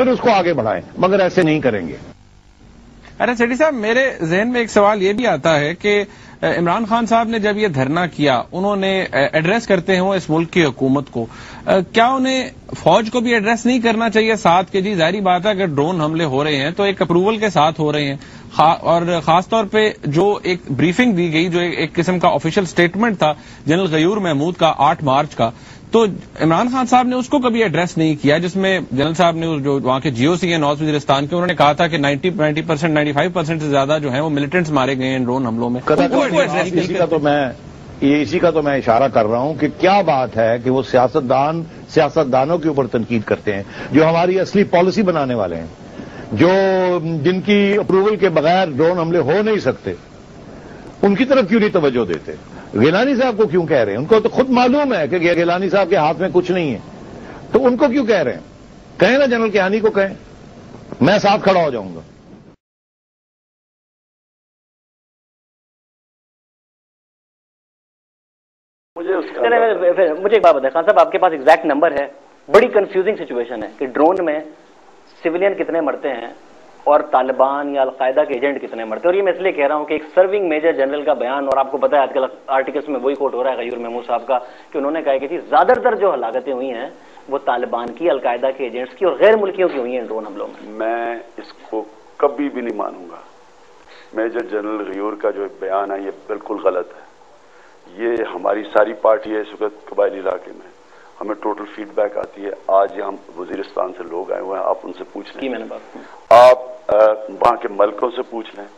फिर उसको आगे बढ़ाएं, मगर ऐसे नहीं करेंगे। अरे सेठी साहब, मेरे जहन में एक सवाल ये भी आता है कि इमरान खान साहब ने जब ये धरना किया, उन्होंने एड्रेस करते हैं वो इस मुल्क की हुकूमत को, क्या उन्हें फौज को भी एड्रेस नहीं करना चाहिए साथ के? जी जाहिर बात है, अगर ड्रोन हमले हो रहे हैं तो एक अप्रूवल के साथ हो रहे हैं, और खासतौर पे जो एक ब्रीफिंग दी गई, जो एक किस्म का ऑफिशियल स्टेटमेंट था जनरल गयूर महमूद का 8 मार्च का, तो इमरान खान साहब ने उसको कभी एड्रेस नहीं किया, जिसमें जनरल साहब ने जो वहां के जीओसी हैं नॉर्थ वजीरिस्तान के, उन्होंने कहा था कि 90% 95% से ज्यादा जो है वो मिलिटेंट्स मारे गए हैं ड्रोन हमलों में। इसी का तो मैं इशारा कर रहा हूं कि क्या बात है कि वो सियासतदानों के ऊपर तनकीद करते हैं, जो हमारी असली पॉलिसी बनाने वाले हैं, जिनकी अप्रूवल के बगैर ड्रोन हमले हो नहीं सकते, उनकी तरफ क्यों नहीं तवज्जो देते? गिलानी साहब को क्यों कह रहे हैं? उनको तो खुद मालूम है कि गिलानी साहब के हाथ में कुछ नहीं है, तो उनको क्यों कह रहे हैं? कहें ना, जनरल किहानी को कहें, मैं साथ खड़ा हो जाऊंगा। मुझे एक बात बताएं खान साहब, आपके पास एग्जैक्ट नंबर है? बड़ी कंफ्यूजिंग सिचुएशन है कि ड्रोन में सिविलियन कितने मरते हैं और तालिबान या अलकायदा के एजेंट कितने मरते हैं। और ये मैं इसलिए कह रहा हूं कि एक सर्विंग मेजर जनरल का बयान, और आपको पता है आजकल आर्टिकल्स में वही कोट हो रहा है गयूर महमूद साहब का, कि उन्होंने कहा कि ज्यादातर जो हलाकतें हुई हैं वो तालिबान की, अलकायदा के एजेंट्स की और गैर मुल्कियों की हुई हैं ड्रोन हमलों में। मैं इसको कभी भी नहीं मानूंगा। मेजर जनरल गयूर का जो बयान है ये बिल्कुल गलत है। ये हमारी सारी पार्टी है इस वक्त कबायली इलाके में, हमें टोटल फीडबैक आती है। आज हम वजीरिस्तान से लोग आए हुए हैं, आप उनसे पूछ लें, मैंने बात आप वहां के मलकों से पूछ लें,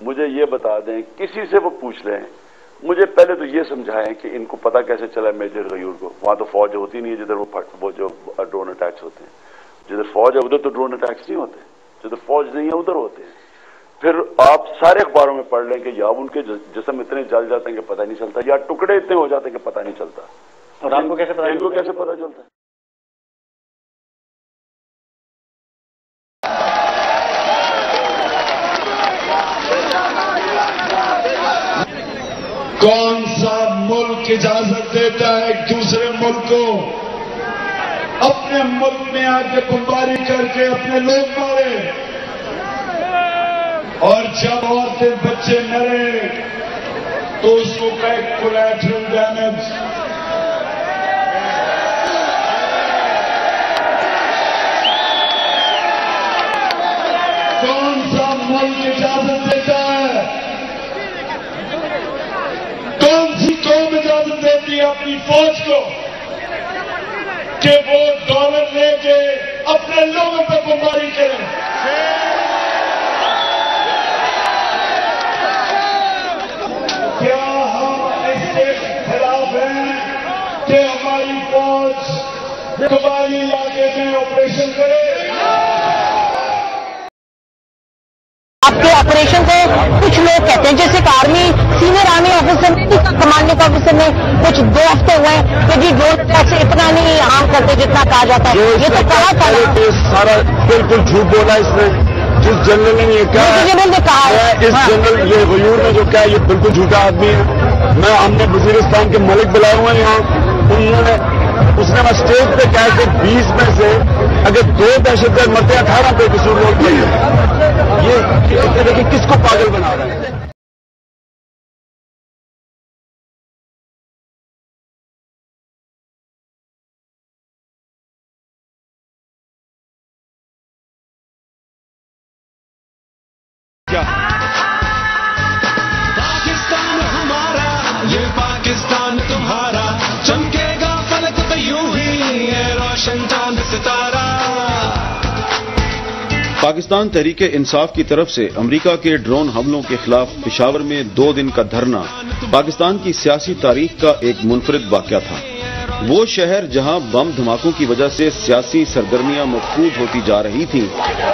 मुझे ये बता दें, किसी से वो पूछ लें, मुझे पहले तो ये समझाएं कि इनको पता कैसे चला मेजर गयूर को। वहां तो फौज होती नहीं है जिधर वो जो ड्रोन अटैक्स होते हैं। जिधर फौज है उधर तो ड्रोन अटैक्स नहीं होते, जिधर फौज नहीं है उधर होते हैं। फिर आप सारे अखबारों में पढ़ लें कि या उनके जिस्म इतने जल जाते हैं कि पता नहीं चलता, या टुकड़े इतने हो जाते हैं कि पता नहीं चलता। और आपको कैसे पता चलता है? कौन सा मुल्क इजाजत देता है एक दूसरे मुल्क को अपने मुल्क में आके बमबारी करके अपने लोग मारे, और जब औरतें बच्चे मरे तो उसको कहे कोलैटरल डैमेज। कौन सा मुल्क इजाजत देता है? कौन सी कौम इजाजत देती है अपनी फौज को कि वो डॉलर लेके अपने लोगों पर बमबारी करें? क्या हम इसके खिलाफ हैं कि हमारी फौज कबायली इलाके में ऑपरेशन करे? आपके ऑपरेशन को कुछ लोग कहते हैं, जैसे आर्मी सीनियर आर्मी ऑफिसर ने, कमांडिंग ऑफिसर ने कुछ 2 हफ्ते हुए कि जी ड्रोन अटैक से इतना नहीं हार्म करते जितना कहा जाता है। ये तो कहा था, सारा बिल्कुल झूठ बोला इसने। जिस जनरल ने ये कहा, ने कहा है, इस जनरल ये गयूर ने जो कहा ये बिल्कुल झूठा आदमी है। हमने वजीरिस्तान के मलिक बुलाए हुए हैं यहाँ, उसने स्टेज पे कहा कि 20 में से अगर 2 दहशतगर्द मरते 18 पे कसूर लोग चाहिए। ये देखिए किसको पागल बना रहा है। पाकिस्तान हमारा, ये पाकिस्तान तुम्हारा, चमकेगा फलक तो यूं ही है रोशन चांद सितारा। पाकिस्तान तहरीके इंसाफ की तरफ से अमेरिका के ड्रोन हमलों के खिलाफ पेशावर में 2 दिन का धरना पाकिस्तान की सियासी तारीख का एक मुनफरिद वाकया था। वो शहर जहां बम धमाकों की वजह से सियासी सरगर्मियां मफकूद होती जा रही थीं,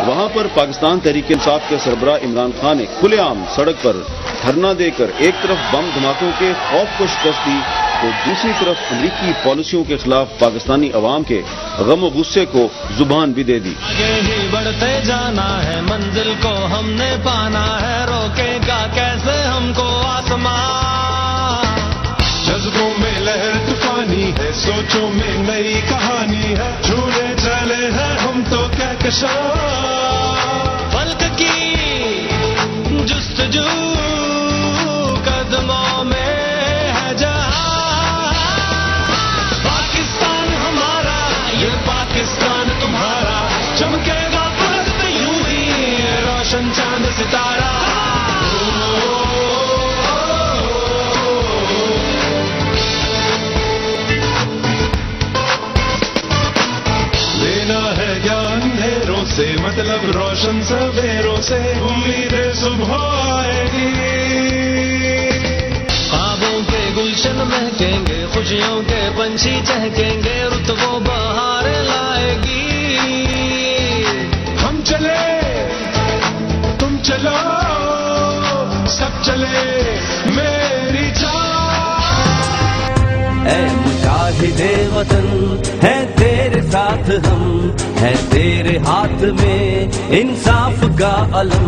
वहां पर पाकिस्तान तहरीक इंसाफ के सरबराह इमरान खान ने खुलेआम सड़क पर धरना देकर एक तरफ बम धमाकों के खौफ को शिकस्त दी तो दूसरी तरफ अमरीकी पॉलिसियों के खिलाफ पाकिस्तानी अवाम के गम और गुस्से को जुबान भी दे दी। आगे ही बढ़ते जाना है, मंजिल को हमने पाना है, रोकेगा कैसे हमको आसमां। जज्बों में लहर तूफानी है, सोचों में नई कहानी है, छूने चले हैं हम तो क्या नक्शा फल्क की जुस्तजू कदमों में है जहां। पाकिस्तान हमारा ये पाकिस्तान तुम्हारा, चमकेगा फर्क पे यूं ही रोशन चांद सितारा। लेना है ज्ञान अंधेरों से, मतलब रोशन सवेरों से, उम्मीदें सुबह आएगी। ख्वाबों के गुलशन महकेंगे, खुशियों के पंछी चहकेंगे, रुत वो बहार लाएगी। हम चले तुम चलो सब चले मेरी जान। ऐ मुजाहिदे वतन है तेरे साथ हम, है तेरे हाथ में इंसाफ का अलम।